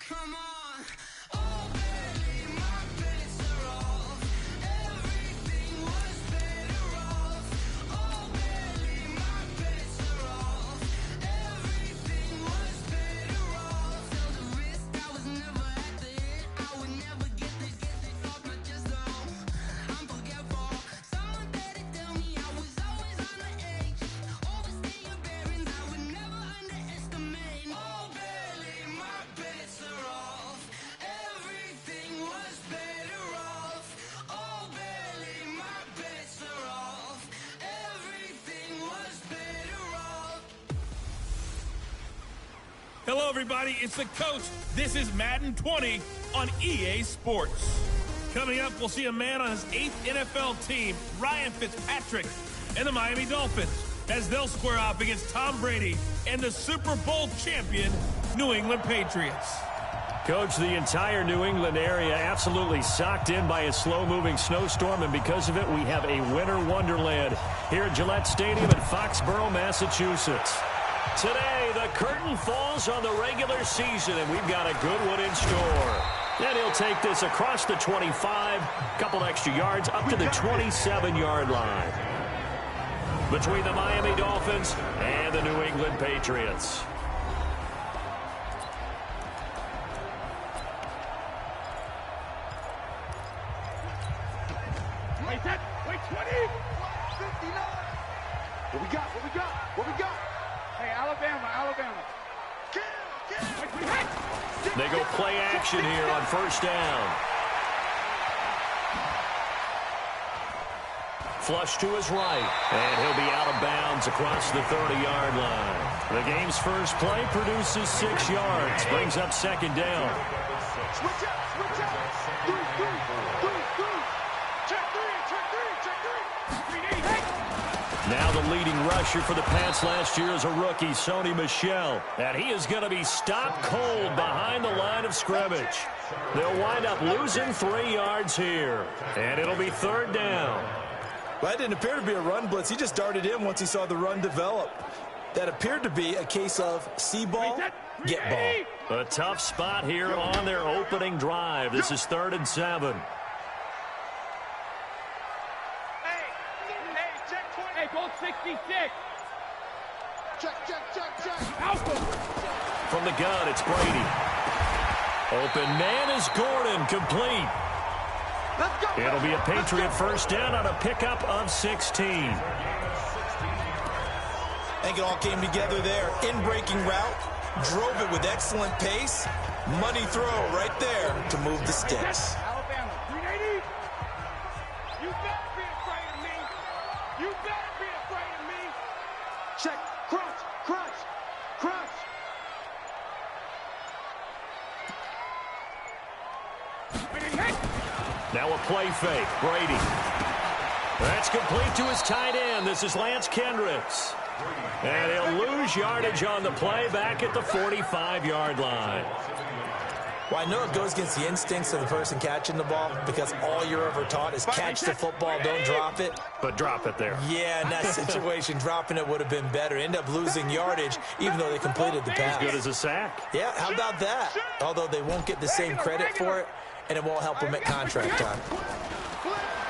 Come on. Oh, baby, my bets are off. Everything was better off. Oh, baby, my bets are off. Everything was better off. Felt the risk, I was never at the hit. I would never get this off my chest, though. I'm forgetful. Someone better tell me I was always on the edge. Overstaying bearings, I would never underestimate. Oh, baby, my bets are off. Everything was better off. Oh, baby, my bets are off. Everything was better off. Hello, everybody. It's the coach. This is Madden 20 on EA Sports. Coming up, we'll see a man on his 8th NFL team, Ryan Fitzpatrick, and the Miami Dolphins, as they'll square off against Tom Brady and the Super Bowl champion, New England Patriots. Coach, the entire New England area absolutely socked in by a slow-moving snowstorm, and because of it, we have a winter wonderland here at Gillette Stadium in Foxborough, Massachusetts. Today, the curtain falls on the regular season, and we've got a good one in store. And he'll take this across the 25, couple extra yards, up to the 27-yard line. Between the Miami Dolphins and the New England Patriots. Wait, 20. 59. What we got? What we got? What we got? Hey, Alabama. They go play action here on first down. Flush to his right, and he'll be out of bounds across the 30-yard line. The game's first play produces 6 yards, brings up second down. Switch out. 3. Check three. Now the leading rusher for the Pats last year is a rookie, Sony Michel. And he is going to be stopped cold behind the line of scrimmage. They'll wind up losing 3 yards here. And it'll be third down. Well, that didn't appear to be a run blitz. He just darted in once he saw the run develop. That appeared to be a case of see ball, get ball. A tough spot here on their opening drive. This is 3rd and 7. Hey, goal 66. Check. Alpha. From the gun, it's Brady. Open man is Gordon, complete. Let's go. It'll be a Patriot first down on a pickup of 16. I think it all came together there. In-breaking route, drove it with excellent pace. Money throw right there to move the sticks. Alabama, 380. You better be afraid of me. You better be afraid of me. Check. Crunch. Now a play fake. Brady. That's complete to his tight end. This is Lance Kendricks. And he'll lose yardage on the play back at the 45-yard line. Well, I know it goes against the instincts of the person catching the ball because all you're ever taught is catch the football, don't drop it. But drop it there. Yeah, in that situation, dropping it would have been better. End up losing yardage even though they completed the pass. As good as a sack. Yeah, how about that? Although they won't get the same credit for it, and it won't help them at contract time.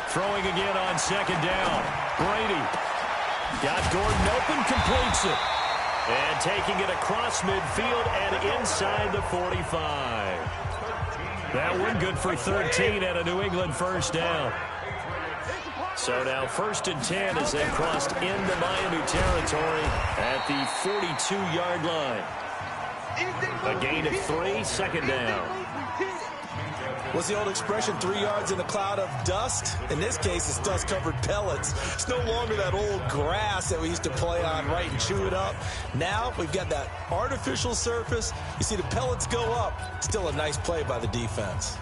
Throwing again on second down. Brady. Got Gordon open, completes it. And taking it across midfield and inside the 45. That one good for 13 and a New England first down. So now 1st and 10 as they crossed into Miami territory at the 42-yard line. A gain of 3, second down. What's the old expression, 3 yards in a cloud of dust? In this case, it's dust-covered pellets. It's no longer that old grass that we used to play on, right, and chew it up. Now we've got that artificial surface. You see the pellets go up. Still a nice play by the defense.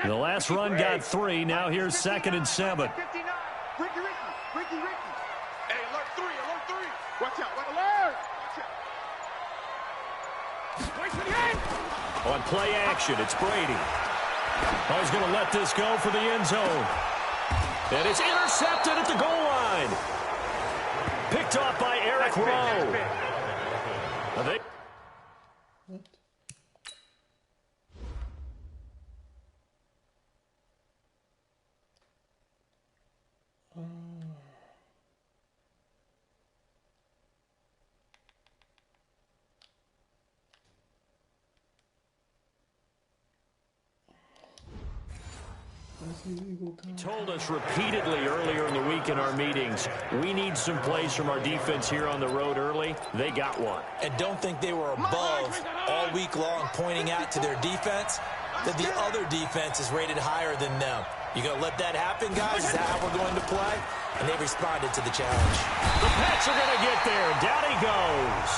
The last run got 3. Now here's 2nd and 7. Ricky. Hey, alert 3. Watch out. Alert. Wait for the end. On play action, it's Brady. Oh, he's going to let this go for the end zone. And it's intercepted at the goal line. Picked off by Eric Rowe. He told us repeatedly earlier in the week in our meetings, we need some plays from our defense here on the road early. They got one. And don't think they were above all week long, pointing out to their defense that the other defense is rated higher than them. You going to let that happen, guys? Is that how we're going to play? And they responded to the challenge. The Pats are going to get there. Down he goes.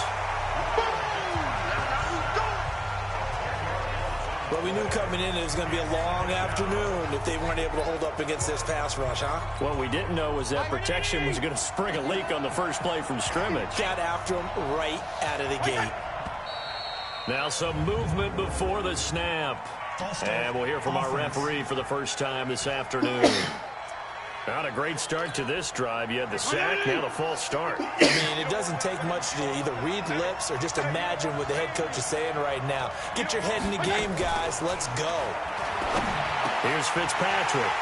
Well, we knew coming in it was going to be a long afternoon if they weren't able to hold up against this pass rush, huh? What we didn't know was that protection was going to spring a leak on the first play from scrimmage. Got after him right out of the gate. Now some movement before the snap. And we'll hear from our referee for the first time this afternoon. Not a great start to this drive. You had the sack, now the false start. I mean, it doesn't take much to either read lips or just imagine what the head coach is saying right now. Get your head in the game, guys. Let's go. Here's Fitzpatrick.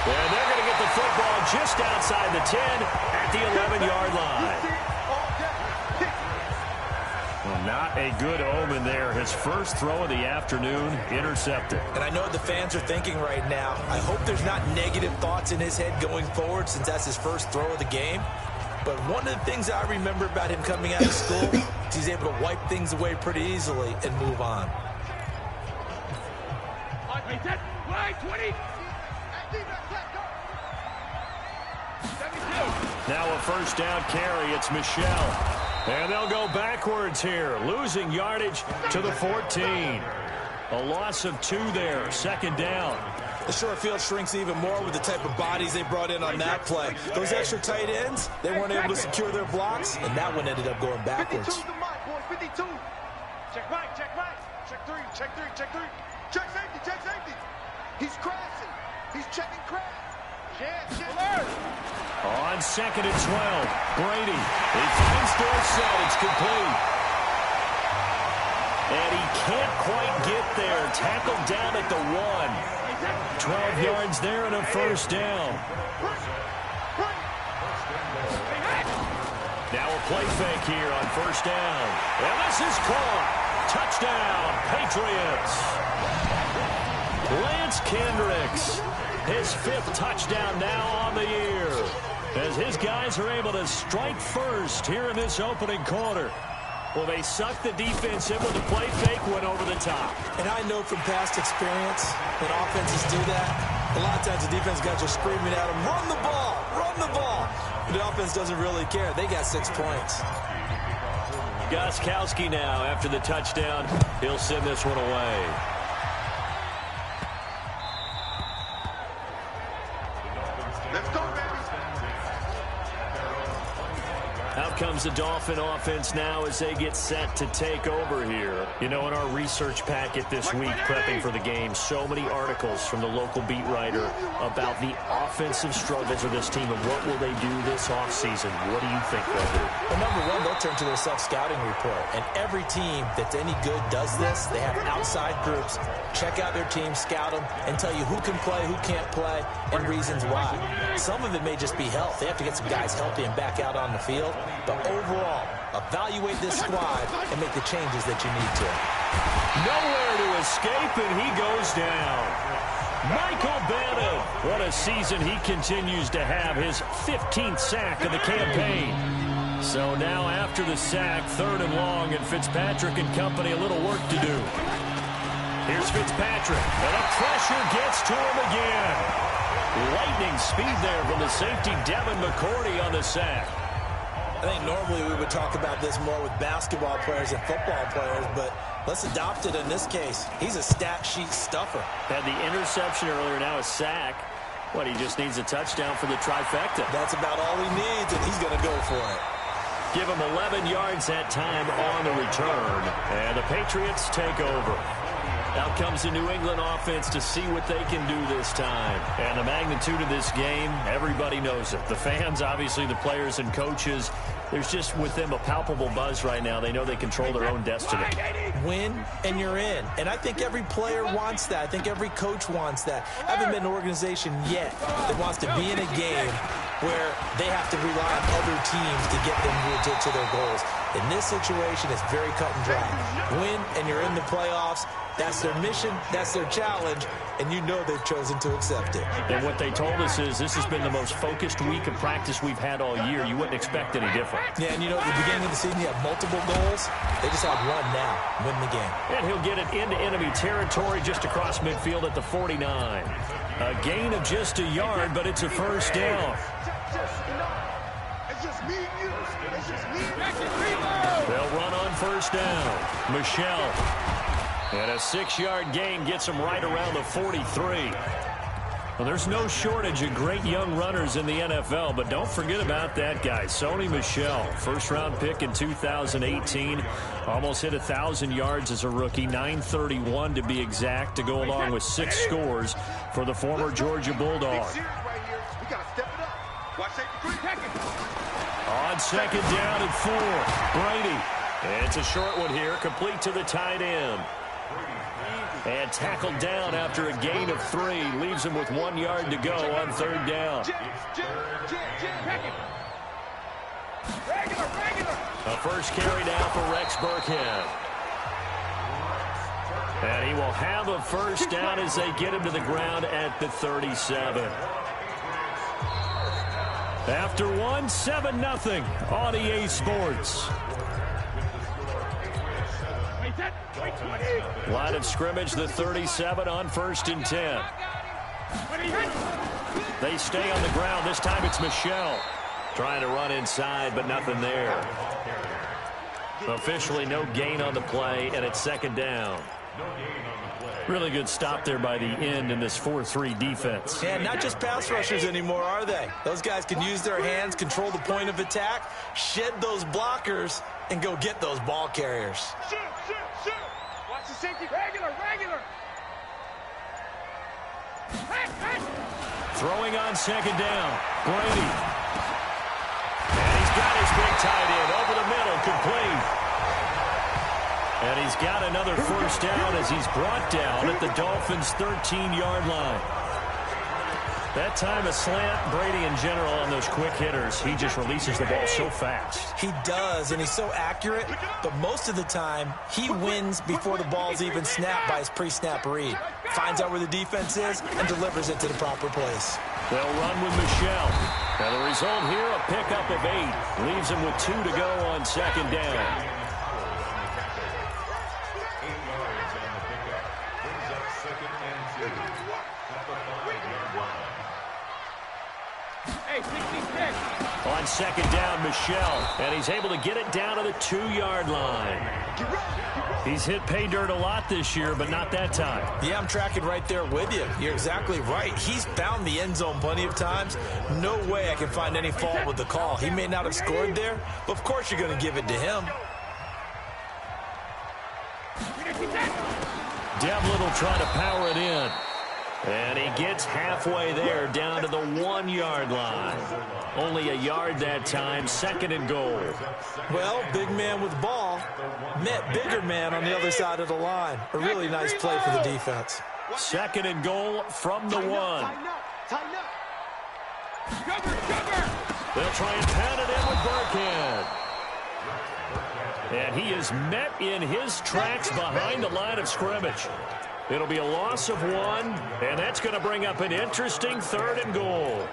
And they're going to get the football just outside the 10 at the 11-yard line. Well, not a good omen there. His first throw of the afternoon intercepted. And I know what the fans are thinking right now. I hope there's not negative thoughts in his head going forward since that's his first throw of the game. But one of the things I remember about him coming out of school is he's able to wipe things away pretty easily and move on. Now a first down carry. It's Michelle. And they'll go backwards here, losing yardage to the 14. A loss of 2 there, second down. The short field shrinks even more with the type of bodies they brought in on that play. Those extra tight ends, they weren't able to secure their blocks, and that one ended up going backwards. 52 the mark, boys, 52. Check right, check right. Check 3, check 3, check 3. Check safety, check safety. He's crashing. He's checking crash. On second and 12, Brady. He finds Dorsett. It's complete. And he can't quite get there. Tackled down at the 1. 12 yards there and a first down. Now a play fake here on first down. And this is caught. Touchdown, Patriots. Lance Kendricks. His 5th touchdown now on the year as his guys are able to strike first here in this opening quarter. Well, they sucked the defense in with the play fake, went over the top. And I know from past experience when offenses do that, a lot of times the defense guys are screaming at them, run the ball, run the ball. But the offense doesn't really care. They got 6 points. Gostkowski now after the touchdown. He'll send this one away. Let's go, baby. Out comes the Dolphin offense now as they get set to take over here. You know, in our research packet this week, prepping for the game, so many articles from the local beat writer about the offensive struggles of this team and what will they do this offseason. What do you think they'll do? Well, number one, they'll turn to their self-scouting report. And every team that's any good does this. They have outside groups, check out their team, scout them, and tell you who can play, who can't play, and reasons why. Some of it may just be health. They have to get some guys healthy and back out on the field. But overall, evaluate this squad and make the changes that you need to. Nowhere to escape, and he goes down. Michael Bannon. What a season he continues to have. His 15th sack of the campaign. So now after the sack, 3rd and long, and Fitzpatrick and company a little work to do. Here's Fitzpatrick, and the pressure gets to him again. Lightning speed there from the safety Devin McCourty on the sack. I think normally we would talk about this more with basketball players and football players, but let's adopt it in this case. He's a stat sheet stuffer. Had the interception earlier, now a sack. What, he just needs a touchdown for the trifecta. That's about all he needs, and he's going to go for it. Give him 11 yards that time on the return, and the Patriots take over. Out comes the New England offense to see what they can do this time. And the magnitude of this game, everybody knows it. The fans, obviously the players and coaches, there's just with them a palpable buzz right now. They know they control their own destiny. Win and you're in. And I think every player wants that. I think every coach wants that. I haven't been in an organization yet that wants to be in a game where they have to rely on other teams to get them to their goals. In this situation, it's very cut and dry. Win and you're in the playoffs. That's their mission. That's their challenge. And you know they've chosen to accept it. And what they told us is this has been the most focused week of practice we've had all year. You wouldn't expect any different. Yeah, and you know, at the beginning of the season, you have multiple goals. They just have one now. Win the game. And he'll get it into enemy territory just across midfield at the 49. A gain of just a yard, but it's a first down. They'll run on first down. Michelle. And a 6-yard gain gets him right around the 43. Well, there's no shortage of great young runners in the NFL, but don't forget about that guy, Sony Michel. First-round pick in 2018. Almost hit 1,000 yards as a rookie, 931 to be exact, to go along with 6 scores for the former Georgia Bulldog. On second down and 4, Brady. It's a short one here, complete to the tight end. And tackled down after a gain of 3. Leaves him with 1 yard to go on third down. A first carry down for Rex Burkhead. And he will have a first down as they get him to the ground at the 37. After 1, 7-0 on EA Sports. Line of scrimmage, the 37 on 1st and 10. They stay on the ground. This time it's Michelle trying to run inside, but nothing there. Officially no gain on the play, and it's second down. Really good stop there by the end in this 4-3 defense. Yeah, not just pass rushers anymore, are they? Those guys can use their hands, control the point of attack, shed those blockers, and go get those ball carriers. Watch the safety. Regular. Throwing on second down, Brady. And he's got his big tight end over the middle, complete. And he's got another first down as he's brought down at the Dolphins' 13-yard line. That time a slant. Brady in general on those quick hitters, he just releases the ball so fast. He does, and he's so accurate, but most of the time he wins before the ball's even snapped by his pre-snap read. Finds out where the defense is and delivers it to the proper place. They'll run with Michelle. And the result here, a pickup of 8. Leaves him with 2 to go on second down. On second down, Michelle, and he's able to get it down to the 2-yard line. He's hit pay dirt a lot this year, but not that time. Yeah, I'm tracking right there with you. You're exactly right. He's found the end zone plenty of times. No way I can find any fault with the call. He may not have scored there, but of course you're going to give it to him. Deb Little trying to power it in. And he gets halfway there, down to the 1-yard line. Only a yard that time, second and goal. Well, big man with ball met bigger man on the other side of the line. A really nice play for the defense. Second and goal from the 1. Tighten up. Cover. They'll try and pound it in with Burkhead. And he is met in his tracks behind the line of scrimmage. It'll be a loss of 1, and that's going to bring up an interesting third and goal.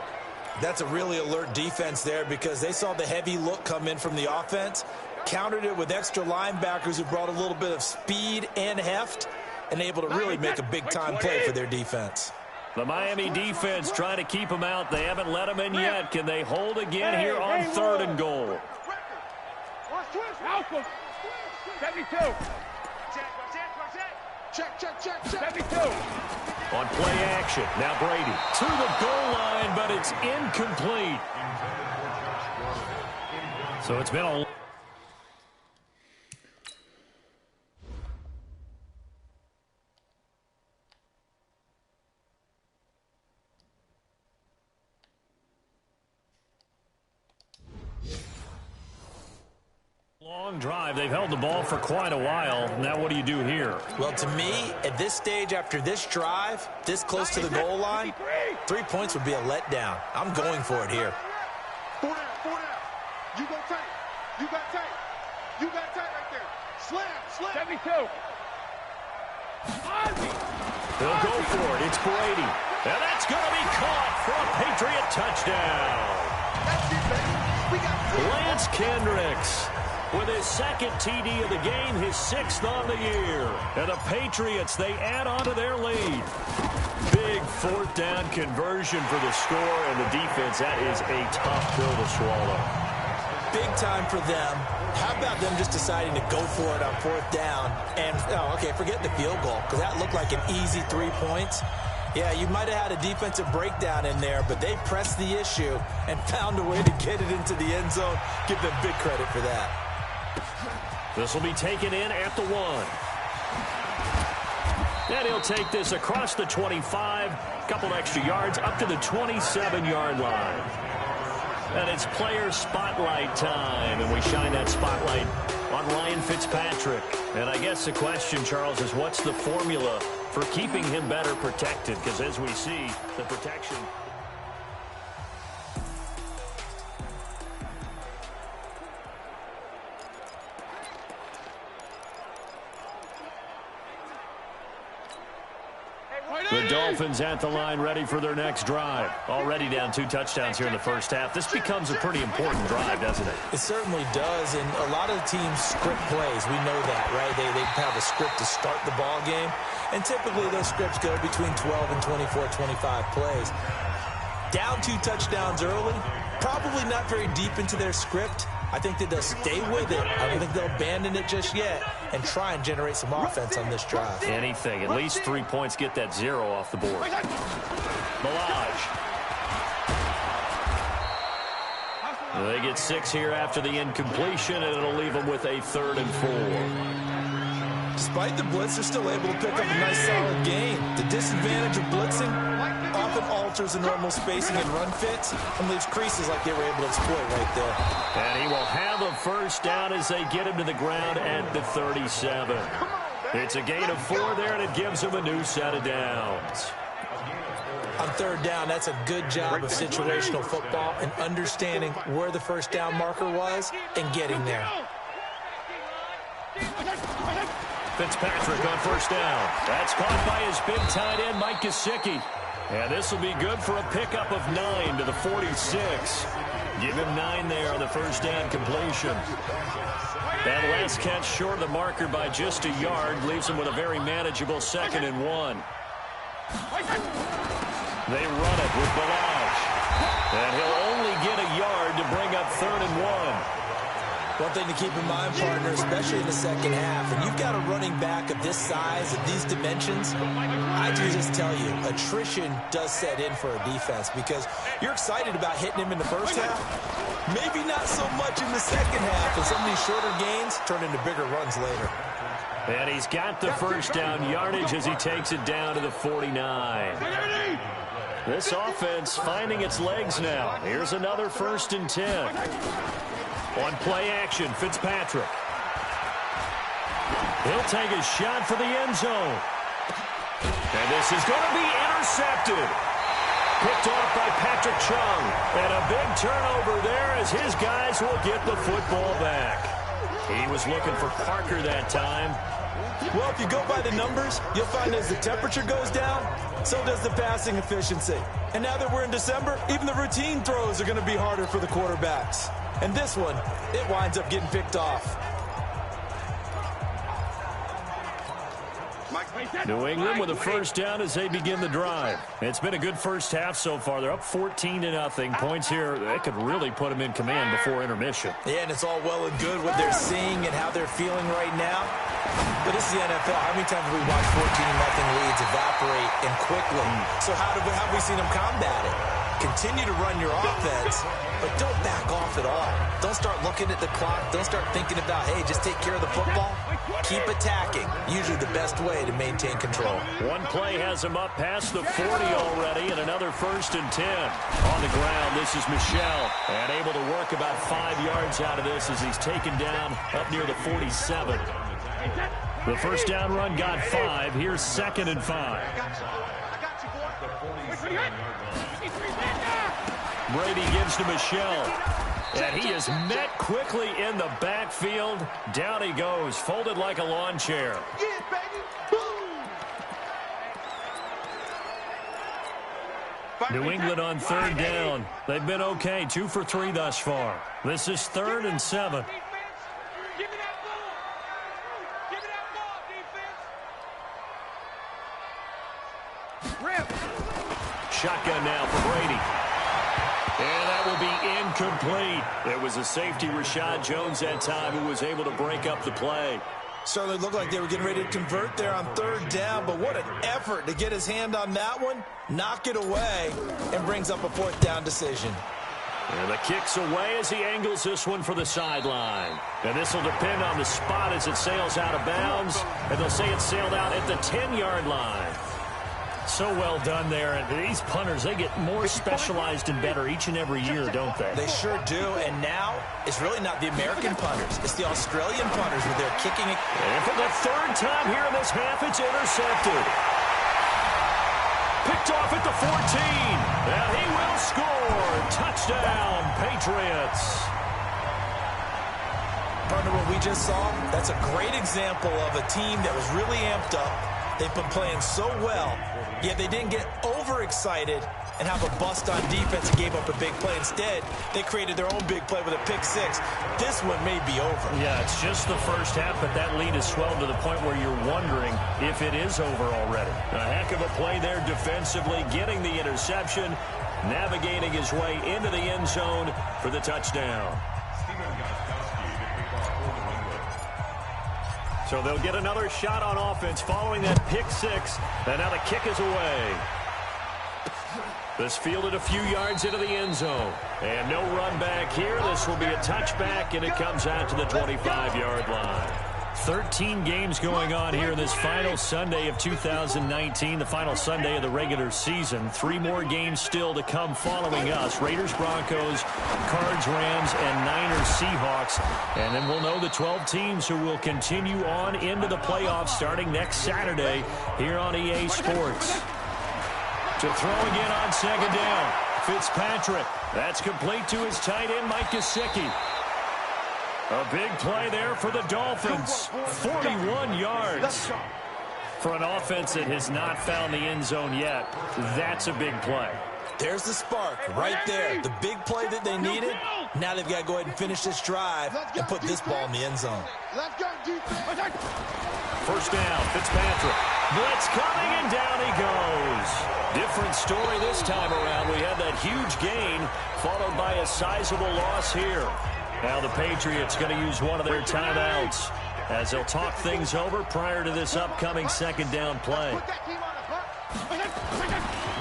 That's a really alert defense there because they saw the heavy look come in from the offense, countered it with extra linebackers who brought a little bit of speed and heft, and able to really make a big-time play for their defense. The Miami defense trying to keep them out. They haven't let them in yet. Can they hold again here on third and goal? Malcolm. 72. Check. 72. On play action. Now Brady to the goal line, but it's incomplete. So it's been a... Long drive. They've held the ball for quite a while. Now what do you do here? Well, to me, at this stage, after this drive, this close to the goal line, 3 points would be a letdown. I'm going for it here. 4 down, 4 down. You go tight. You got tight. You got tight right there. Slam. 72. They'll go for it. It's Brady. And that's going to be caught for a Patriot touchdown. That's it, baby. We got Lance Kendricks with his second TD of the game, his 6th on the year. And the Patriots, they add on to their lead. Big 4th down conversion for the score, and the defense, that is a tough pill to swallow. Big time for them. How about them just deciding to go for it on 4th down? And, forget the field goal, because that looked like an easy 3 points. Yeah, you might have had a defensive breakdown in there, but they pressed the issue and found a way to get it into the end zone. Give them big credit for that. This will be taken in at the 1. And he'll take this across the 25, couple extra yards up to the 27-yard line. And it's player spotlight time, and we shine that spotlight on Ryan Fitzpatrick. And I guess the question, Charles, is what's the formula for keeping him better protected? Because as we see, the protection... The Dolphins at the line, ready for their next drive. Already down 2 touchdowns here in the first half. This becomes a pretty important drive, doesn't it? It certainly does, and a lot of the teams script plays. We know that, right? They have a script to start the ball game, and typically those scripts go between 12 and 24, 25 plays. Down 2 touchdowns early, probably not very deep into their script. I think that they'll stay with it. I don't think they'll abandon it just yet and try and generate some offense on this drive. Anything. At least 3 points, get that 0 off the board. Milage. They get 6 here after the incompletion, and it'll leave them with a 3rd and 4. Despite the blitz, they're still able to pick up a nice solid gain. The disadvantage of blitzing often alters the normal spacing and run fits and leaves creases like they were able to exploit right there. And he will have a first down as they get him to the ground at the 37. It's a gain of 4 there, and it gives him a new set of downs. On 3rd down, that's a good job of situational football and understanding where the first down marker was and getting there. Fitzpatrick on first down. That's caught by his big tight end, Mike Gesicki. And this will be good for a pickup of 9 to the 46. Give him 9 there on the first down completion. That last catch short of the marker by just a yard leaves him with a very manageable 2nd and 1. They run it with Milage. And he'll only get a yard to bring up 3rd and 1. One thing to keep in mind, partner, especially in the second half, and you've got a running back of this size, of these dimensions, I can just tell you, attrition does set in for a defense because you're excited about hitting him in the first half, maybe not so much in the second half, and some of these shorter gains turn into bigger runs later. And he's got the first down yardage as he takes it down to the 49. This offense finding its legs now. Here's another 1st and 10. On play action, Fitzpatrick. He'll take a shot for the end zone. And this is going to be intercepted. Picked off by Patrick Chung. And a big turnover there as his guys will get the football back. He was looking for Parker that time. Well, if you go by the numbers, you'll find as the temperature goes down, so does the passing efficiency. And now that we're in December, even the routine throws are going to be harder for the quarterbacks. And this one, it winds up getting picked off. New England with a first down as they begin the drive. It's been a good first half so far. They're up 14-0. Points here, they could really put them in command before intermission. Yeah, and it's all well and good what they're seeing and how they're feeling right now. But this is the NFL. How many times have we watched 14-0 leads evaporate and quickly? So how have we seen them combat it? Continue to run your offense, but don't back off at all. Don't start looking at the clock. Don't start thinking about, hey, just take care of the football. Keep attacking. Usually the best way to maintain control. One play has him up past the 40 already, and another 1st and 10. On the ground, this is Michel, and able to work about 5 yards out of this as he's taken down up near the 47. The first down run got 5. Here's 2nd and 5. Brady gives to Michel, and he is met quickly in the backfield. Down he goes, folded like a lawn chair. New England on 3rd down. They've been okay, 2 for 3 thus far. This is 3rd and 7. Shotgun now for Brady. And that will be incomplete. It was a safety, Rashad Jones, that time, who was able to break up the play. Certainly looked like they were getting ready to convert there on 3rd down, but what an effort to get his hand on that one, knock it away, and brings up a 4th down decision. And the kick's away as he angles this one for the sideline. And this will depend on the spot as it sails out of bounds. And they'll say it sailed out at the 10-yard line. So well done there. And these punters, they get more specialized and better each and every year, don't they? They sure do. And now it's really not the American punters. It's the Australian punters with their kicking. And for the 3rd time here in this half, it's intercepted. Picked off at the 14. And he will score. Touchdown, Patriots. Partner, what we just saw, that's a great example of a team that was really amped up. They've been playing so well, yet they didn't get overexcited and have a bust on defense and gave up a big play. Instead, they created their own big play with a pick 6. This one may be over. Yeah, it's just the first half, but that lead has swelled to the point where you're wondering if it is over already. A heck of a play there defensively, getting the interception, navigating his way into the end zone for the touchdown. So they'll get another shot on offense following that pick 6. And now the kick is away. This fielded a few yards into the end zone. And no run back here. This will be a touchback, and it comes out to the 25-yard line. 13 games going on here this final Sunday of 2019, the final Sunday of the regular season. 3 more games still to come following us. Raiders, Broncos, Cards, Rams, and Niners, Seahawks. And then we'll know the 12 teams who will continue on into the playoffs starting next Saturday here on EA Sports. To throw again on 2nd down. Fitzpatrick. That's complete to his tight end, Mike Gesicki. A big play there for the Dolphins. 41 yards. For an offense that has not found the end zone yet, that's a big play. There's the spark right there. The big play that they needed. Now they've got to go ahead and finish this drive and put this ball in the end zone. First down, Fitzpatrick. Blitz coming, and down he goes. Different story this time around. We had that huge gain followed by a sizable loss here. Now the Patriots going to use one of their timeouts as they'll talk things over prior to this upcoming 2nd down play.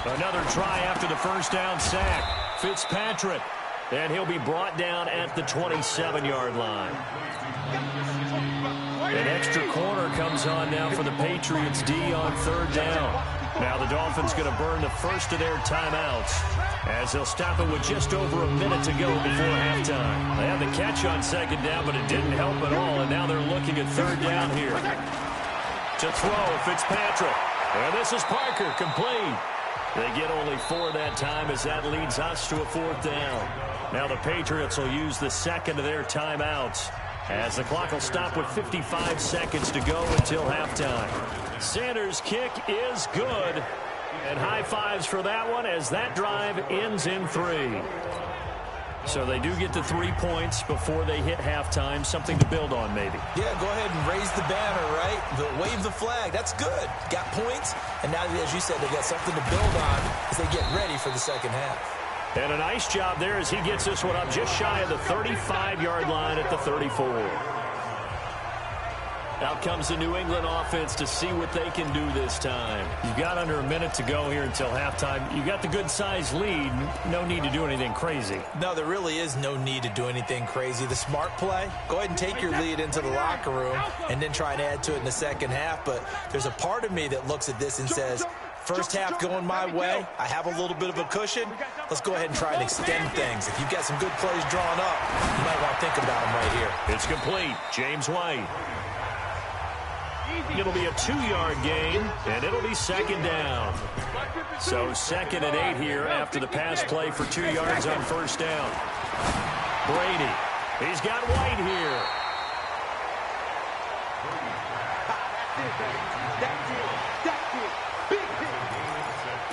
Another try after the first down sack. Fitzpatrick, and he'll be brought down at the 27-yard line. An extra corner comes on now for the Patriots D on 3rd down. Now the Dolphins going to burn the first of their timeouts as they'll stop it with just over a minute to go before halftime. They had the catch on 2nd down, but it didn't help at all, and now they're looking at 3rd down here. To throw, Fitzpatrick. And this is Parker, complete. They get only 4 that time as that leads us to a 4th down. Now the Patriots will use the 2nd of their timeouts as the clock will stop with 55 seconds to go until halftime. Sanders' kick is good. And high fives for that one as that drive ends in 3. So they do get the 3 points before they hit halftime. Something to build on, maybe. Yeah, go ahead and raise the banner, right? Wave the flag. That's good. Got points. And now, as you said, they got something to build on as they get ready for the 2nd half. And a nice job there as he gets this one up just shy of the 35-yard line at the 34. Out comes the New England offense to see what they can do this time. You've got under a minute to go here until halftime. You got the good-sized lead. No need to do anything crazy. No, there really is no need to do anything crazy. The smart play, go ahead and take your lead into the locker room and then try and add to it in the second half. But there's a part of me that looks at this and says, first half going my way, I have a little bit of a cushion. Let's go ahead and try and extend things. If you've got some good plays drawn up, you might want to think about them right here. It's complete. James White. It'll be a 2-yard gain, and it'll be second down. So 2nd and 8 here after the pass play for 2 yards on first down. Brady. He's got White here.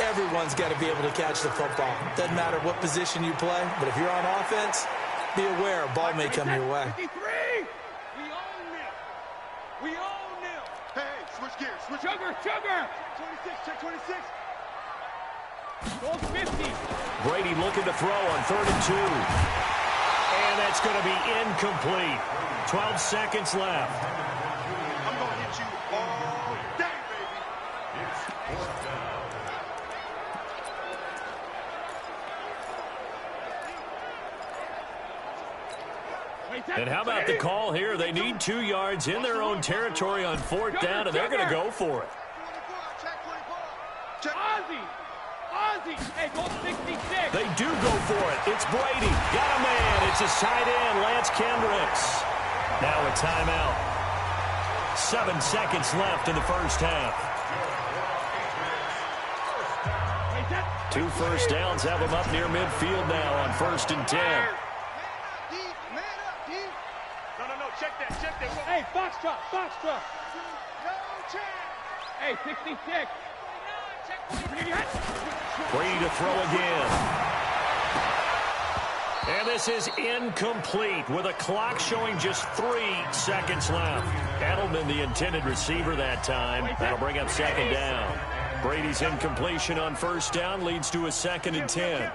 Everyone's got to be able to catch the football. Doesn't matter what position you play, but if you're on offense, be aware a ball may come your way. We own them. Hey, switch gears. Switch sugar. 26, check 26. Goal 50. Brady looking to throw on 3rd and 2. And that's going to be incomplete. 12 seconds left. I'm going to hit you all day, baby. And how about the call here? They need 2 yards in their own territory on 4th down, and they're going to go for it. Ozzy. Hey, goal 66. They do go for it. It's Brady. Got a man. It's his tight end, Lance Kendricks. Now a timeout. 7 seconds left in the first half. 2 first downs have them up near midfield now on 1st and 10. No, check that. Hey, Foxtrot. Hey, 66. Brady to throw again. And this is incomplete with a clock showing just 3 seconds left. Edelman, the intended receiver that time. That'll bring up 2nd down. Brady's incompletion on 1st down leads to a 2nd and 10.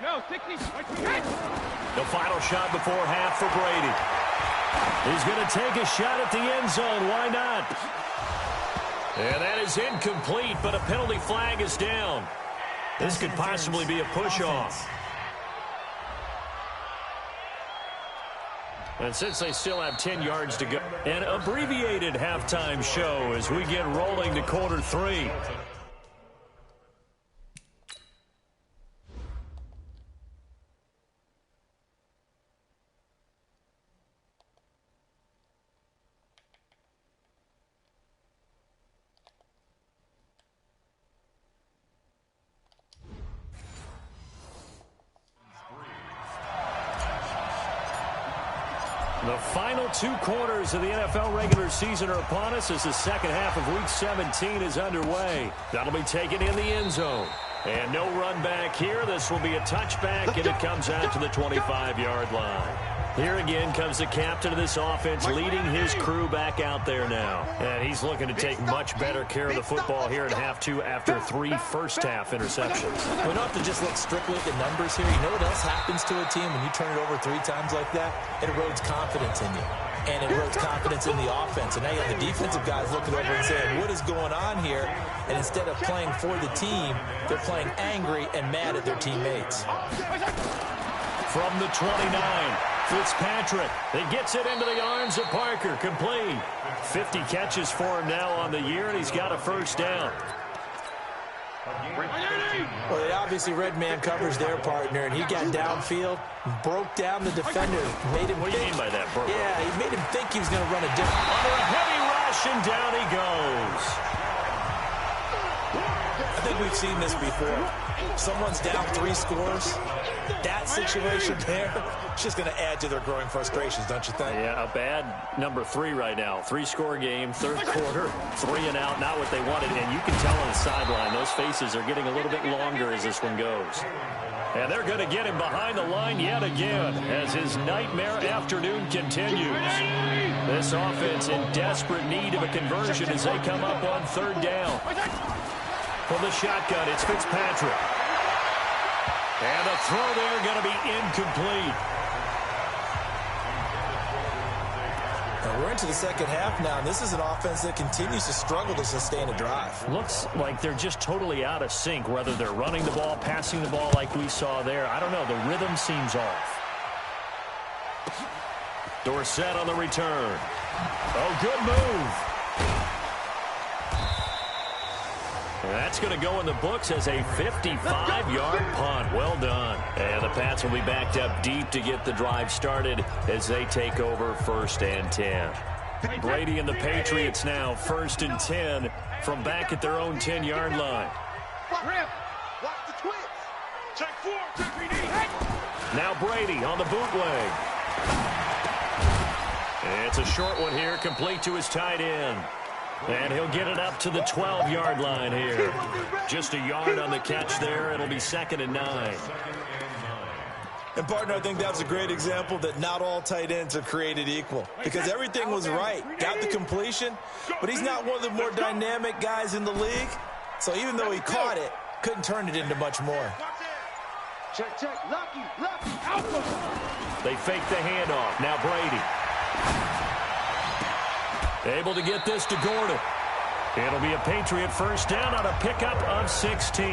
No, 60. The final shot before half for Brady. He's going to take a shot at the end zone. Why not? And that is incomplete, but a penalty flag is down. This could possibly be a push-off. And since they still have 10 yards to go, an abbreviated halftime show as we get rolling to quarter 3. The final 2 quarters of the NFL regular season are upon us as the second half of Week 17 is underway. That'll be taken in the end zone. And no run back here. This will be a touchback, and it comes out to the 25-yard line. Here again comes the captain of this offense leading his crew back out there now. And he's looking to take much better care of the football here in half 2 after 3 first-half interceptions. We don't have to just look strictly at the numbers here. You know what else happens to a team when you turn it over 3 times like that? It erodes confidence in you. And it erodes confidence in the offense. And now you have the defensive guys looking over and saying, what is going on here? And instead of playing for the team, they're playing angry and mad at their teammates. From the 29, Fitzpatrick. He gets it into the arms of Parker. Complete. 50 catches for him now on the year, and he's got a first down. Well, they obviously red man covers their partner, and he got downfield, broke down the defender, made him What do you mean by that, Burrow? Yeah, he made him think he was going to run a different. Under a heavy rush, and down he goes. I think we've seen this before. Someone's down 3 scores. That situation there, it's just going to add to their growing frustrations, don't you think? Yeah, a bad number 3 right now. 3-score game, 3rd quarter, 3 and out, not what they wanted. And you can tell on the sideline, those faces are getting a little bit longer as this one goes. And they're going to get him behind the line yet again as his nightmare afternoon continues. This offense in desperate need of a conversion as they come up on 3rd down. From the shotgun, it's Fitzpatrick. And the throw there going to be incomplete. And we're into the second half now, and this is an offense that continues to struggle to sustain a drive. Looks like they're just totally out of sync, whether they're running the ball, passing the ball like we saw there. I don't know. The rhythm seems off. Dorsett on the return. Oh, good move. That's going to go in the books as a 55-yard punt. Well done. And the Pats will be backed up deep to get the drive started as they take over 1st and 10. Brady and the Patriots now 1st and 10 from back at their own 10-yard line. Watch the twitch. Check 4, check 3D. Now Brady on the bootleg. It's a short one here, complete to his tight end. And he'll get it up to the 12-yard line here. Just a yard on the catch there. It'll be 2nd and 9. And, partner, I think that's a great example that not all tight ends are created equal. Because everything was right. Got the completion, but he's not one of the more dynamic guys in the league. So even though he caught it, couldn't turn it into much more. Check, check. Lucky, Alpha. They fake the handoff. Now Brady. Able to get this to Gordon. It'll be a Patriot first down on a pickup of 16.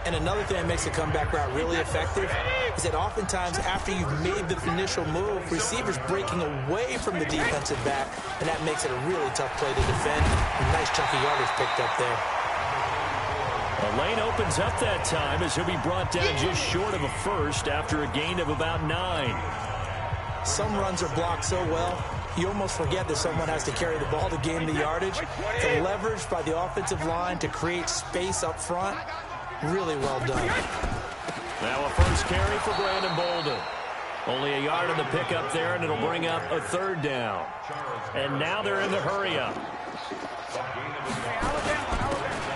And another thing that makes the comeback route really effective is that oftentimes after you've made the initial move, receivers breaking away from the defensive back, and that makes it a really tough play to defend. A nice chunk of yardage picked up there. A lane opens up that time as he'll be brought down just short of a first after a gain of about 9. Some runs are blocked so well, you almost forget that someone has to carry the ball to gain the yardage. The leverage by the offensive line to create space up front, really well done. Now a first carry for Brandon Bolden. Only a yard on the pickup there, and it'll bring up a 3rd down. And now they're in the hurry-up.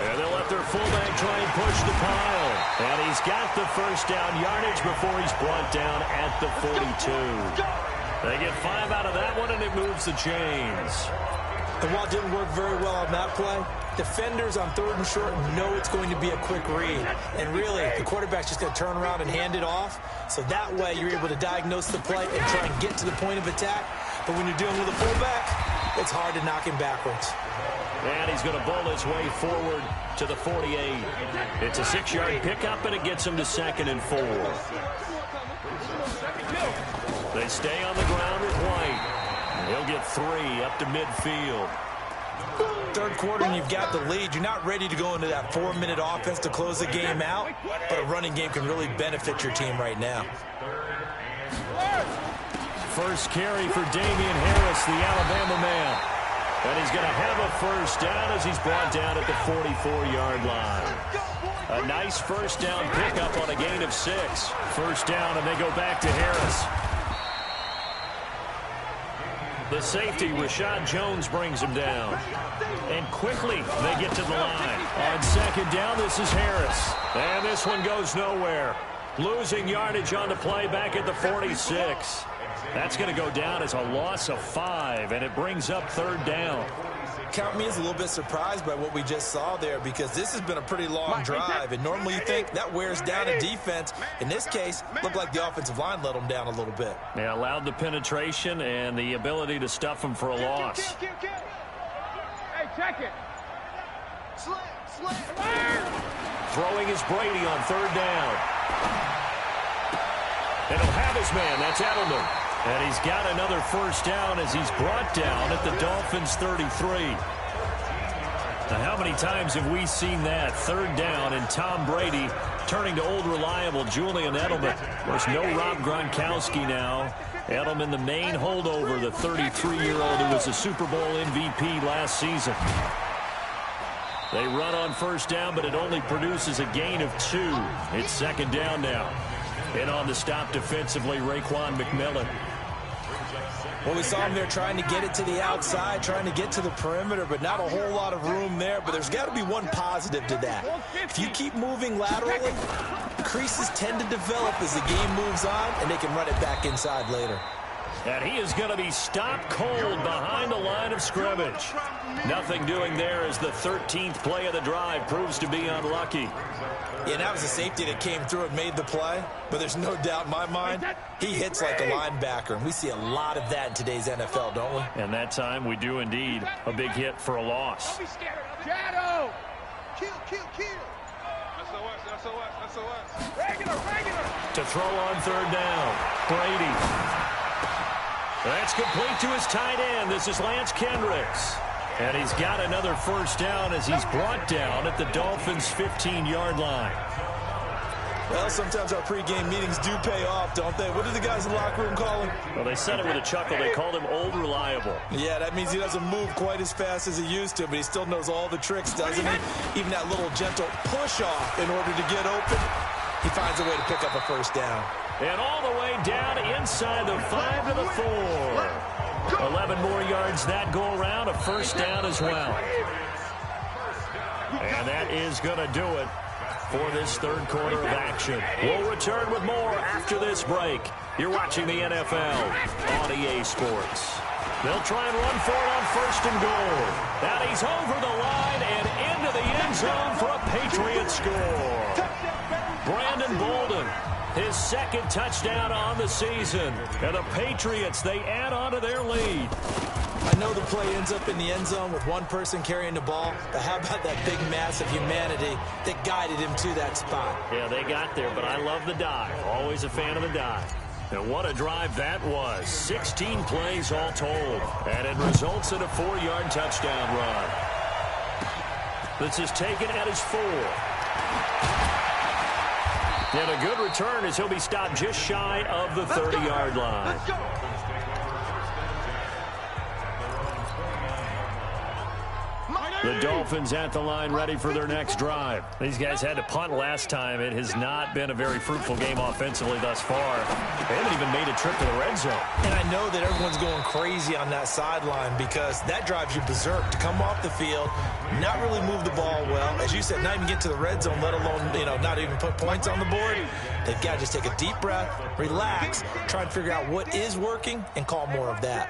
And they'll let their fullback try and push the pile. And he's got the first down yardage before he's brought down at the 42. They get 5 out of that one, and it moves the chains. And while it didn't work very well on that play, defenders on 3rd and short know it's going to be a quick read. And really, the quarterback's just going to turn around and hand it off. So that way, you're able to diagnose the play and try and get to the point of attack. But when you're dealing with a fullback, it's hard to knock him backwards. And he's going to bowl his way forward to the 48. It's a 6-yard pickup, and it gets him to 2nd and 4. They stay on the ground with White. He'll get 3 up to midfield. 3rd quarter, and you've got the lead. You're not ready to go into that 4-minute offense to close the game out, but a running game can really benefit your team right now. First carry for Damian Harris, the Alabama man. And he's going to have a first down as he's brought down at the 44-yard line. A nice first down pickup on a gain of 6. First down, and they go back to Harris. The safety, Rashad Jones, brings him down. And quickly, they get to the line. On 2nd down, this is Harris. And this one goes nowhere. Losing yardage on the play back at the 46. That's going to go down as a loss of 5, and it brings up 3rd down. Count me as a little bit surprised by what we just saw there, because this has been a pretty long drive, and normally you think that wears down a defense. In this case, looked like the offensive line let them down a little bit. They allowed the penetration and the ability to stuff them for a loss. Hey, check it. Slam. Throwing is Brady on 3rd down. And he'll have his man. That's Edelman. And he's got another first down as he's brought down at the Dolphins' 33. Now, how many times have we seen that? 3rd down and Tom Brady turning to old reliable Julian Edelman. There's no Rob Gronkowski now. Edelman, the main holdover, the 33-year-old who was a Super Bowl MVP last season. They run on first down, but it only produces a gain of 2. It's 2nd down now. And on the stop defensively, Raekwon McMillan. Well, we saw him there trying to get it to the outside, trying to get to the perimeter, but not a whole lot of room there. But there's got to be one positive to that. If you keep moving laterally, creases tend to develop as the game moves on, and they can run it back inside later. And he is going to be stopped cold behind the line of scrimmage. Nothing doing there as the 13th play of the drive proves to be unlucky. Yeah, that was a safety that came through and made the play, but there's no doubt in my mind, he hits like a linebacker, and we see a lot of that in today's NFL, don't we? And that time we do indeed. A big hit for a loss. Shadow! Kill! SOS! Regular! To throw on third down, Brady. That's complete to his tight end. This is Lance Kendricks. And he's got another first down as he's brought down at the Dolphins' 15-yard line. Well, sometimes our pregame meetings do pay off, don't they? What did the guys in the locker room call him? Well, they said it with a chuckle. They called him Old Reliable. Yeah, that means he doesn't move quite as fast as he used to, but he still knows all the tricks, doesn't he? Even that little gentle push-off in order to get open, he finds a way to pick up a first down. And all the way down inside the 5 to the 4. 11 more yards that go around, a first down as well. And that is going to do it for this third quarter of action. We'll return with more after this break. You're watching the NFL on EA Sports. They'll try and run for it on first and goal. Now he's over the line and into the end zone for a Patriots score. Brandon Bolden, his second touchdown on the season. And the Patriots, they add on to their lead. I know the play ends up in the end zone with one person carrying the ball, but how about that big mass of humanity that guided him to that spot? Yeah, they got there, but I love the dive. Always a fan of the dive. And what a drive that was. 16 plays all told. And it results in a 4-yard touchdown run. This is taken at his 4. And a good return as he'll be stopped just shy of the 30-yard line. The Dolphins at the line ready for their next drive. These guys had to punt last time. It has not been a very fruitful game offensively thus far. They haven't even made a trip to the red zone. And I know that everyone's going crazy on that sideline because that drives you berserk to come off the field, not really move the ball well. As you said, not even get to the red zone, let alone, not even put points on the board. They've got to just take a deep breath, relax, try and figure out what is working, and call more of that.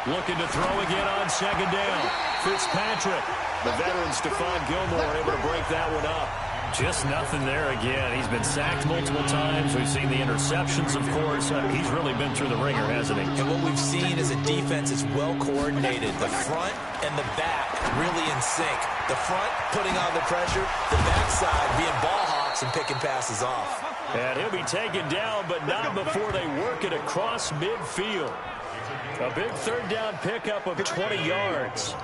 Looking to throw again on second down. Fitzpatrick. The veteran Stephon Gilmore able to break that one up. Just nothing there again. He's been sacked multiple times. We've seen the interceptions, of course. He's really been through the ringer, hasn't he? And what we've seen is a defense that's well coordinated. The front and the back really in sync. The front putting on the pressure. The backside being ball hawks and picking passes off. And he'll be taken down, but not before they work it across midfield. A big third down pickup of 20 yards.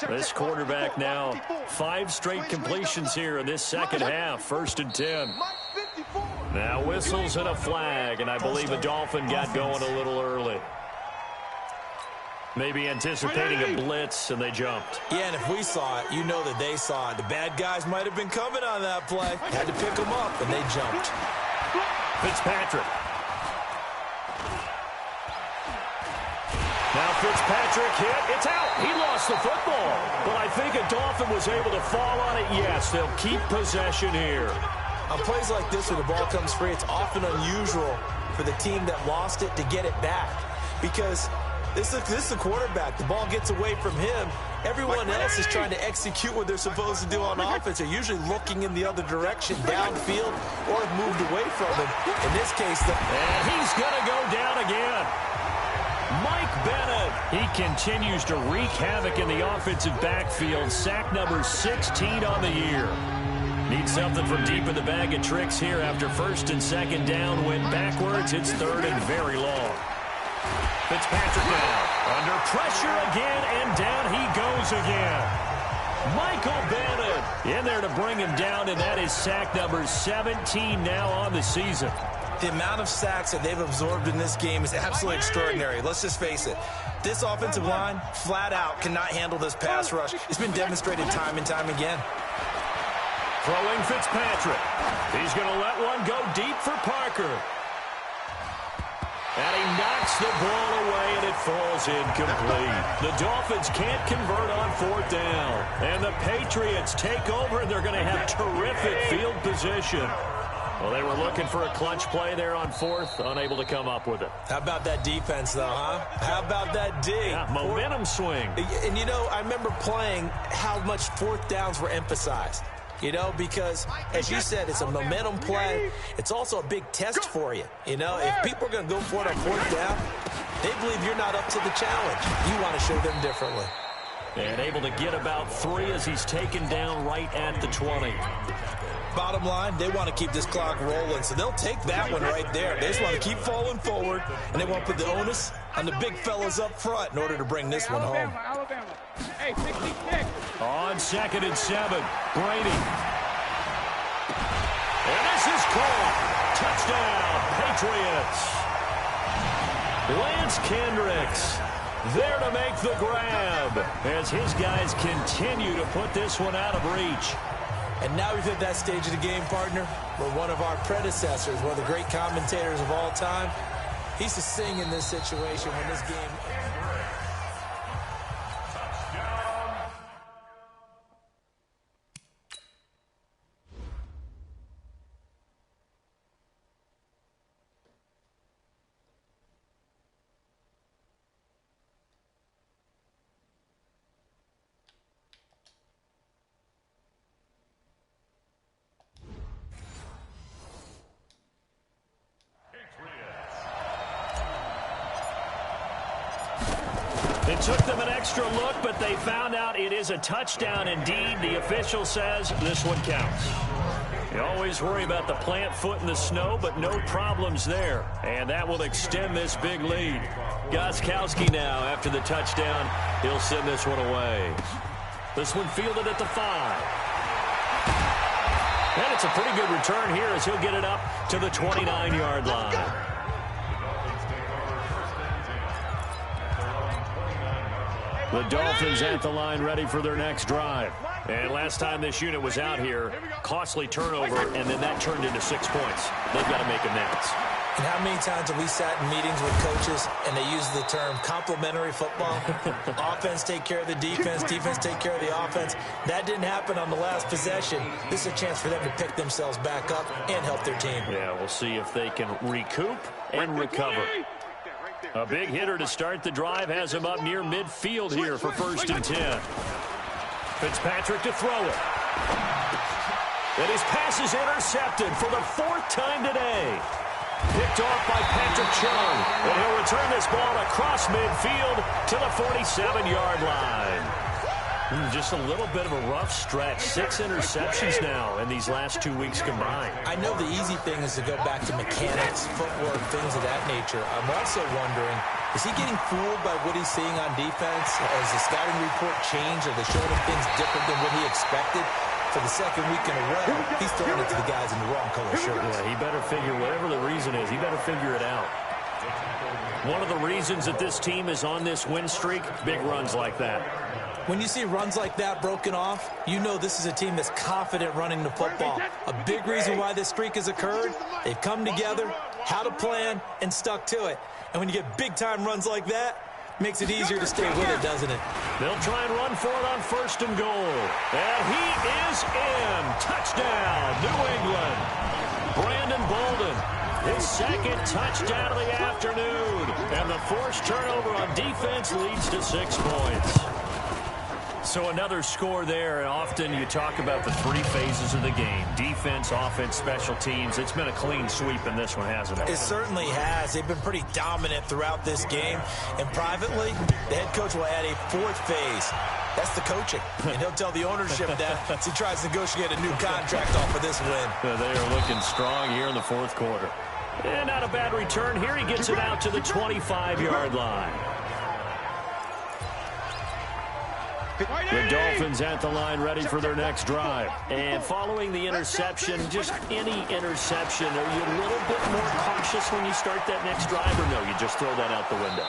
This quarterback now 5 straight completions here in this second half. 1st and 10. Now whistles and a flag, and I believe a Dolphin got going a little early. Maybe anticipating a blitz, and they jumped. Yeah, and if we saw it, you know that they saw it. The bad guys might have been coming on that play. Had to pick them up, and they jumped. Fitzpatrick. Now Fitzpatrick hit. It's out. He lost the football. But I think a Dolphin was able to fall on it. Yes, they'll keep possession here. On plays like this where the ball comes free, it's often unusual for the team that lost it to get it back. Because this is a quarterback. The ball gets away from him. Everyone else is trying to execute what they're supposed to do on offense. They're usually looking in the other direction, downfield, or have moved away from him. In this case, and he's going to go down again. Mike Bennett. He continues to wreak havoc in the offensive backfield. Sack number 16 on the year. Needs something from deep in the bag of tricks here after 1st and 2nd down. Went backwards. It's 3rd and very long. Fitzpatrick now under pressure again, and down he goes again. Michael Bennett in there to bring him down, and that is sack number 17 now on the season. The amount of sacks that they've absorbed in this game is absolutely extraordinary. Let's just face it. This offensive line, flat out, cannot handle this pass rush. It's been demonstrated time and time again. Throwing Fitzpatrick. He's going to let one go deep for Parker. And he knocks the ball away, and it falls incomplete. The Dolphins can't convert on 4th down. And the Patriots take over, and they're going to have terrific field position. Well, they were looking for a clutch play there on fourth, unable to come up with it. How about that defense, though, huh? How about that D? Yeah, momentum swing. And, you know, I remember playing how much fourth downs were emphasized. You know, because, as you said, it's a momentum play. It's also a big test for you. You know, if people are going to go for it on fourth down, they believe you're not up to the challenge. You want to show them differently. And able to get about 3 as he's taken down right at the 20. Bottom line, they want to keep this clock rolling, so they'll take that one right there. They just want to keep falling forward, and they want to put the onus on the big fellas up front in order to bring this one home. Alabama. Hey, 66. On 2nd and 7, Brady. And this is caught. Touchdown, Patriots. Lance Kendricks there to make the grab as his guys continue to put this one out of reach. And now we've hit that stage of the game, partner, where one of our predecessors, one of the great commentators of all time, he used to sing in this situation when this game... It took them an extra look, but they found out it is a touchdown indeed. The official says this one counts. You always worry about the plant foot in the snow, but no problems there. And that will extend this big lead. Gostkowski now, after the touchdown, he'll send this one away. This one fielded at the 5. And it's a pretty good return here as he'll get it up to the 29-yard line. The Dolphins at the line ready for their next drive. And last time this unit was out here, costly turnover, and then that turned into 6 points. They've got to make amends. And how many times have we sat in meetings with coaches and they use the term complementary football? Offense take care of the defense, defense take care of the offense. That didn't happen on the last possession. This is a chance for them to pick themselves back up and help their team. Yeah, we'll see if they can recoup and recover. A big hitter to start the drive has him up near midfield here for 1st and 10. Fitzpatrick to throw it. And his pass is intercepted for the 4th time today. Picked off by Patrick Chung. And he'll return this ball across midfield to the 47-yard line. Just a little bit of a rough stretch. 6 interceptions now in these last 2 weeks combined. I know the easy thing is to go back to mechanics, footwork, things of that nature. I'm also wondering, is he getting fooled by what he's seeing on defense? Has the scouting report changed? Are they showing him things different than what he expected? For the 2nd week in a row, he's throwing it to the guys in the wrong color shirts. Yeah, he better figure, whatever the reason is, he better figure it out. One of the reasons that this team is on this win streak, big runs like that. When you see runs like that broken off, you know this is a team that's confident running the football. A big reason why this streak has occurred, they've come together, had a plan, and stuck to it. And when you get big-time runs like that, makes it easier to stay with it, doesn't it? They'll try and run for it on 1st and goal. And he is in. Touchdown, New England. Brandon Bolden, his 2nd touchdown of the afternoon. And the forced turnover on defense leads to 6 points. So another score there, and often you talk about the 3 phases of the game. Defense, offense, special teams. It's been a clean sweep in this one, hasn't it? It certainly has. They've been pretty dominant throughout this game. And privately, the head coach will add a 4th phase. That's the coaching. And he'll tell the ownership that as he tries to negotiate a new contract off of this win. They are looking strong here in the 4th quarter. And not a bad return here. He gets it out to the 25-yard line. The Dolphins at the line ready for their next drive. And following the interception, just any interception, are you a little bit more cautious when you start that next drive, or no, you just throw that out the window?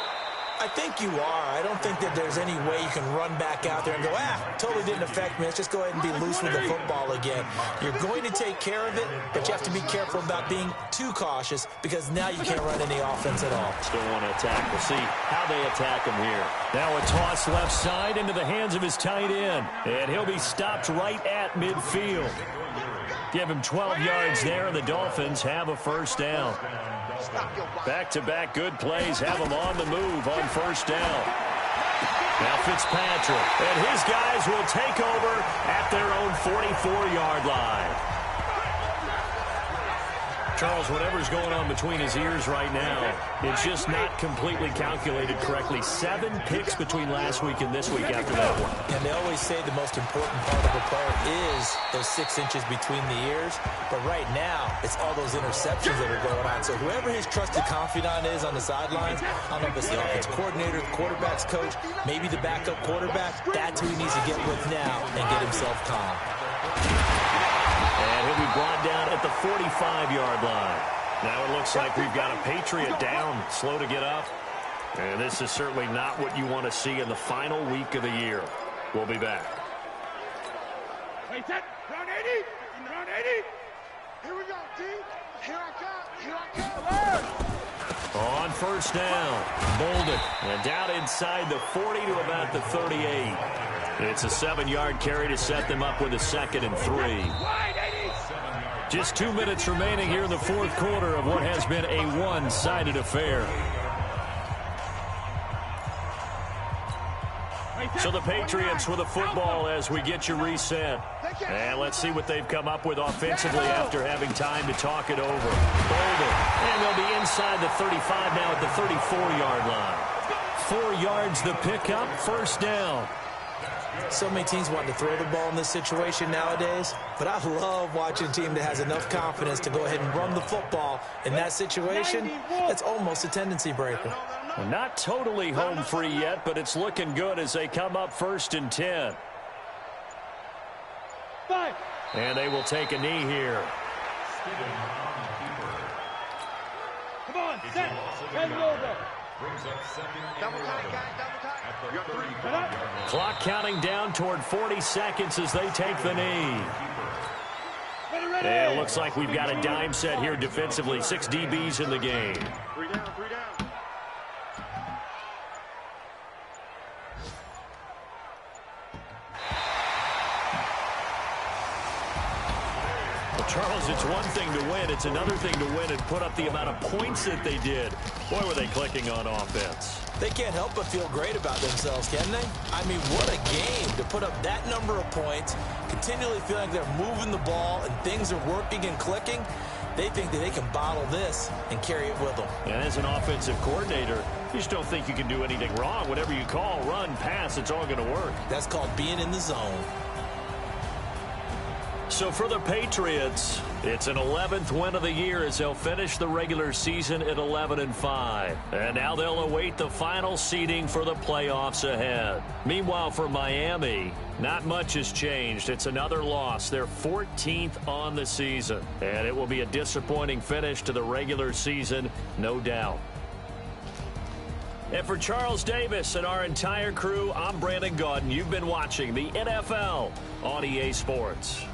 I think you are. I don't think that there's any way you can run back out there and go, totally didn't affect me. Let's just go ahead and be loose with the football again. You're going to take care of it, but you have to be careful about being too cautious because now you can't run any offense at all. Still want to attack. We'll see how they attack him here. Now a toss left side into the hands of his tight end, and he'll be stopped right at midfield. Give him 12 yards there, and the Dolphins have a first down. Back-to-back good plays have them on the move on first down. Now Fitzpatrick, and his guys will take over at their own 44-yard line. Charles, whatever's going on between his ears right now, it's just not completely calculated correctly. 7 picks between last week and this week after that one. And they always say the most important part of a player is those 6 inches between the ears. But right now, it's all those interceptions that are going on. So whoever his trusted confidant is on the sidelines, I don't know if it's the offense coordinator, the quarterback's coach, maybe the backup quarterback, that's who he needs to get with now and get himself calm. And he'll be brought down at the 45-yard line. Now it looks like we've got a Patriot down, slow to get up. And this is certainly not what you want to see in the final week of the year. We'll be back. Hey, set. Round 80. Round 80. Here we go, D. Here I come. Here I come. On first down, Bolden. And down inside the 40 to about the 38. It's a 7-yard carry to set them up with a 2nd and 3. Just 2 minutes remaining here in the fourth quarter of what has been a one-sided affair. So the Patriots with the football as we get you reset. And let's see what they've come up with offensively after having time to talk it over. Bolden. And they'll be inside the 35 now at the 34-yard line. 4 yards the pickup, first down. So many teams want to throw the ball in this situation nowadays, but I love watching a team that has enough confidence to go ahead and run the football in that situation. It's almost a tendency breaker. Well, not totally home free yet, but it's looking good as they come up 1st and 10. And they will take a knee here. Come on, set. Head over. Double tight, guys, double tight. Clock counting down toward 40 seconds as they take the knee. And it looks like we've got a dime set here defensively. 6 DBs in the game. 3 down, 3 down. Charles, it's one thing to win. It's another thing to win and put up the amount of points that they did. Boy, were they clicking on offense. They can't help but feel great about themselves, can they? I mean, what a game to put up that number of points, continually feeling like they're moving the ball and things are working and clicking. They think that they can bottle this and carry it with them. And as an offensive coordinator, you just don't think you can do anything wrong. Whatever you call, run, pass, it's all going to work. That's called being in the zone. So for the Patriots, it's an 11th win of the year as they'll finish the regular season at 11-5. And now they'll await the final seeding for the playoffs ahead. Meanwhile, for Miami, not much has changed. It's another loss. They're 14th on the season. And it will be a disappointing finish to the regular season, no doubt. And for Charles Davis and our entire crew, I'm Brandon Gaudin. You've been watching the NFL on EA Sports.